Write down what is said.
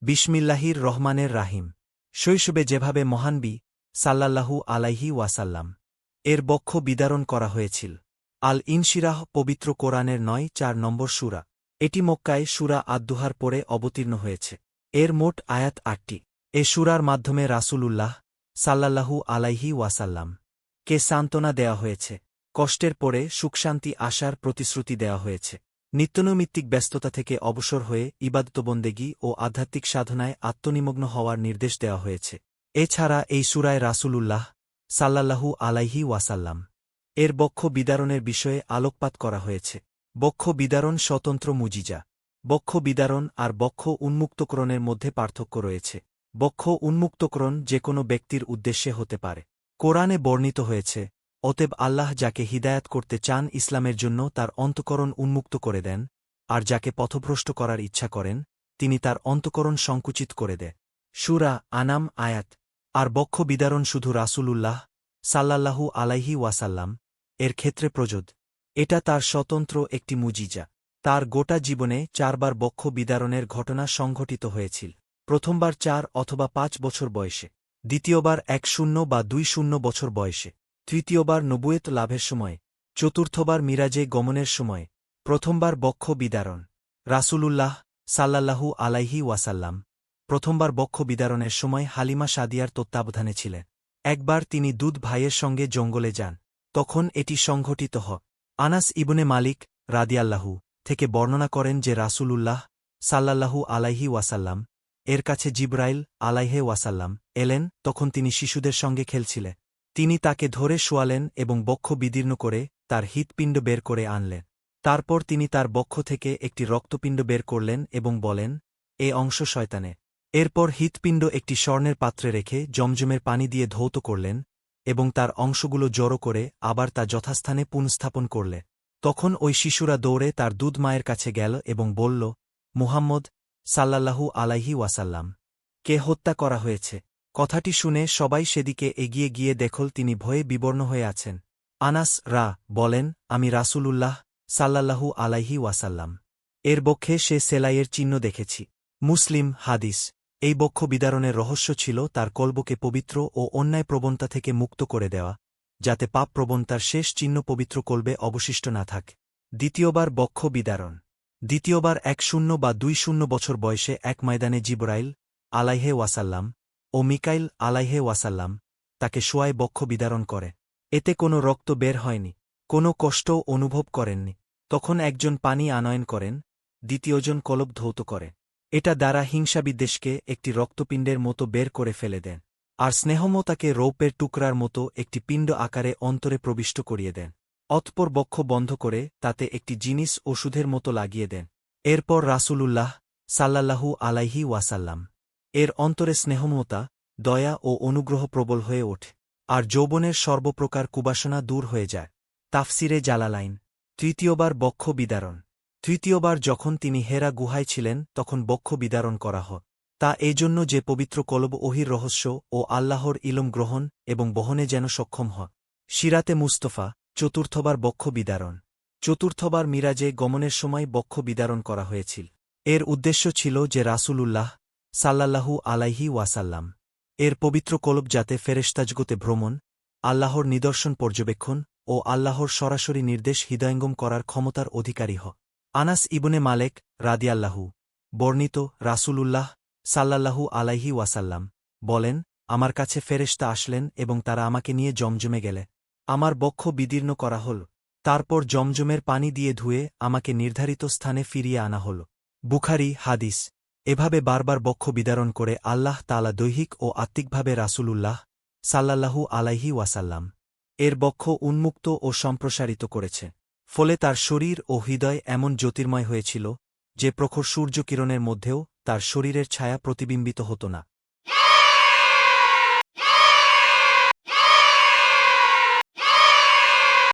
বিসমিল্লাহির রহমানের রাহিম। শৈশবে যেভাবে মহানবী সাল্লাল্লাহু আলাইহি ওয়াসাল্লাম এর বক্ষ বিদারণ করা হয়েছিল। আল ইনশিরাহ পবিত্র কোরআনের ৯-৪ নম্বর সূরা। এটি মক্কায় সূরা আদ-দুহার পরে অবতীর্ণ হয়েছে। এর মোট আয়াত ৮টি। এ সূরার মাধ্যমে রাসূলুল্লাহ সাল্লাল্লাহু আলাইহি ওয়াসাল্লাম কে সান্ত্বনা দেওয়া হয়েছে। কষ্টের পরে সুখশান্তি আসার প্রতিশ্রুতি দেওয়া হয়েছে। নিত্যনৈমিত্তিক ব্যস্ততা থেকে অবসর হয়ে ইবাদতবন্দেগী ও আধ্যাত্মিক সাধনায় আত্মনিমগ্ন হওয়ার নির্দেশ দেওয়া হয়েছে। এছাড়া এই সূরায় রাসূলুল্লাহ সাল্লাল্লাহু আলাইহি ওয়াসাল্লাম এর বক্ষ বিদারণের বিষয়ে আলোকপাত করা হয়েছে। বক্ষ বিদারণ স্বতন্ত্র মুজিজা। বক্ষ বিদারণ আর বক্ষ উন্মুক্তকরণের মধ্যে পার্থক্য রয়েছে। বক্ষ উন্মুক্তকরণ যে কোনো ব্যক্তির উদ্দেশ্যে হতে পারে। কোরআনে বর্ণিত হয়েছে, অতএব আল্লাহ যাকে হিদায়াত করতে চান ইসলামের জন্য তার অন্তঃকরণ উন্মুক্ত করে দেন, আর যাকে পথভ্রষ্ট করার ইচ্ছা করেন তিনি তার অন্তঃকরণ সংকুচিত করে দেন। সূরা আনাম আয়াত। আর বক্ষ বিদারণ শুধু রাসূলুল্লাহ সাল্লাল্লাহু আলাইহি ওয়াসাল্লাম এর ক্ষেত্রে প্রযোজ্য। এটা তার স্বতন্ত্র একটি মুজিজা। তার গোটা জীবনে ৪ বার বক্ষ বিদারণের ঘটনা সংঘটিত হয়েছিল। প্রথমবার ৪ অথবা ৫ বছর বয়সে, দ্বিতীয়বার ১-০ বা ২-০ বছর বয়সে, তৃতীয়বার নবুয়ত লাভের সময়, চতুর্থবার মিরাজে গমনের সময়। প্রথমবার বক্ষ বিদারণ। রাসূলুল্লাহ সাল্লাল্লাহু আলাইহি ওয়াসাল্লাম প্রথমবার বক্ষ বিদারণের সময় হালিমা সাদিয়ার তত্ত্বাবধানে ছিলেন। একবার তিনি দুধ ভাইয়ের সঙ্গে জঙ্গলে যান, তখন এটি সংঘটিত হয়। আনাস ইবনে মালিক রাদিয়াল্লাহু থেকে বর্ণনা করেন যে রাসূলুল্লাহ সাল্লাল্লাহু আলাইহি ওয়াসাল্লাম এর কাছে জিবরাইল আলাইহে ওয়াসাল্লাম এলেন, তখন তিনি শিশুদের সঙ্গে খেলছিলেন। তিনি তাকে ধরে শোয়ালেন এবং বক্ষ বিদীর্ণ করে তার হৃৎপিণ্ড বের করে আনলেন। তারপর তিনি তার বক্ষ থেকে একটি রক্তপিণ্ড বের করলেন এবং বলেন, এ অংশ শয়তানে। এরপর হৃৎপিণ্ড একটি স্বর্ণের পাত্রে রেখে জমজমের পানি দিয়ে ধৌত করলেন এবং তার অংশগুলো জড়ো করে আবার তা যথাস্থানে পুনঃস্থাপন করলে। তখন ওই শিশুরা দৌড়ে তার দুধ মায়ের কাছে গেল এবং বলল, মুহাম্মদ সাল্লাল্লাহু আলাইহি ওয়াসাল্লাম কে হত্যা করা হয়েছে। কথাটি শুনে সবাই সেদিকে এগিয়ে গিয়ে দেখল তিনি ভয়ে বিবর্ণ হয়ে আছেন। আনাস বলেন, আমি রাসূলুল্লাহ সাল্লাল্লাহু আলাইহি ওয়াসাল্লাম এর বক্ষে সে সেলাইয়ের চিহ্ন দেখেছি। মুসলিম হাদিস। এই বক্ষ বিদারণের রহস্য ছিল তার কলবকে পবিত্র ও অন্যায় প্রবণতা থেকে মুক্ত করে দেওয়া, যাতে পাপ প্রবণতার শেষ চিহ্ন পবিত্র কলবে অবশিষ্ট না থাকে। দ্বিতীয়বার বক্ষ বিদারণ। দ্বিতীয়বার ১-০ বা ২-০ বছর বয়সে এক ময়দানে জিবরাইল আলাইহে ওয়াসাল্লাম ও মিকাইল আলাইহে ওয়াসাল্লাম তাকে শোয়ায় বক্ষ বিদারণ করে। এতে কোনো রক্ত বের হয়নি, কোনো কষ্টও অনুভব করেননি। তখন একজন পানি আনয়ন করেন, দ্বিতীয়জন কলব ধৌত করে। এটা দ্বারা হিংসাবিদ্বেষকে একটি রক্তপিণ্ডের মতো বের করে ফেলে দেন, আর স্নেহমতাকে রৌপের টুকরার মতো একটি পিণ্ড আকারে অন্তরে প্রবিষ্ট করিয়ে দেন। অতঃপর বক্ষ বন্ধ করে তাতে একটি জিনিস ওষুধের মতো লাগিয়ে দেন। এরপর রাসূলুল্লাহ সাল্লাল্লাহু আলাইহি ওয়াসাল্লাম এর অন্তরে স্নেহমতা, দয়া ও অনুগ্রহ প্রবল হয়ে ওঠে, আর যৌবনের সর্বপ্রকার কুবাসনা দূর হয়ে যায়। তাফসিরে জালালাইন। তৃতীয়বার বক্ষ বিদারণ। তৃতীয়বার যখন তিনি হেরা গুহায় ছিলেন তখন বক্ষ বিদারণ করা হয়। তা এজন্য যে পবিত্র কলব ওহির রহস্য ও আল্লাহর ইলম গ্রহণ এবং বহনে যেন সক্ষম হয়। সিরাতে মুস্তফা। চতুর্থবার বক্ষ বিদারণ। চতুর্থবার মিরাজে গমনের সময় বক্ষ বিদারণ করা হয়েছিল। এর উদ্দেশ্য ছিল যে রাসূলুল্লাহ সাল্লাল্লাহু আলাইহি ওয়াসাল্লাম এর পবিত্র কলব যাতে ফেরেশতাজগতে ভ্রমণ, আল্লাহর নিদর্শন পর্যবেক্ষণ ও আল্লাহর সরাসরি নির্দেশ হৃদয়ঙ্গম করার ক্ষমতার অধিকারী হয়। আনাস ইবনে মালেক রাদিয়াল্লাহু বর্ণিত, রাসূলুল্লাহ সাল্লাল্লাহু আলাইহি ওয়াসাল্লাম বলেন, আমার কাছে ফেরেশতা আসলেন এবং তারা আমাকে নিয়ে জমজমে গেলে আমার বক্ষ বিদীর্ণ করা হল। তারপর জমজমের পানি দিয়ে ধুয়ে আমাকে নির্ধারিত স্থানে ফিরিয়ে আনা হল। বুখারী হাদিস। এভাবে বারবার বক্ষ বিদারণ করে আল্লাহ তাআলা দৈহিক ও আত্মিকভাবে রাসূলুল্লাহ সাল্লাল্লাহু আলাইহি ওয়াসাল্লাম এর বক্ষ উন্মুক্ত ও সম্প্রসারিত করেছে। ফলে তার শরীর ও হৃদয় এমন জ্যোতির্ময় হয়েছিল যে প্রখর সূর্যকিরণের মধ্যেও তার শরীরের ছায়া প্রতিবিম্বিত হতো না।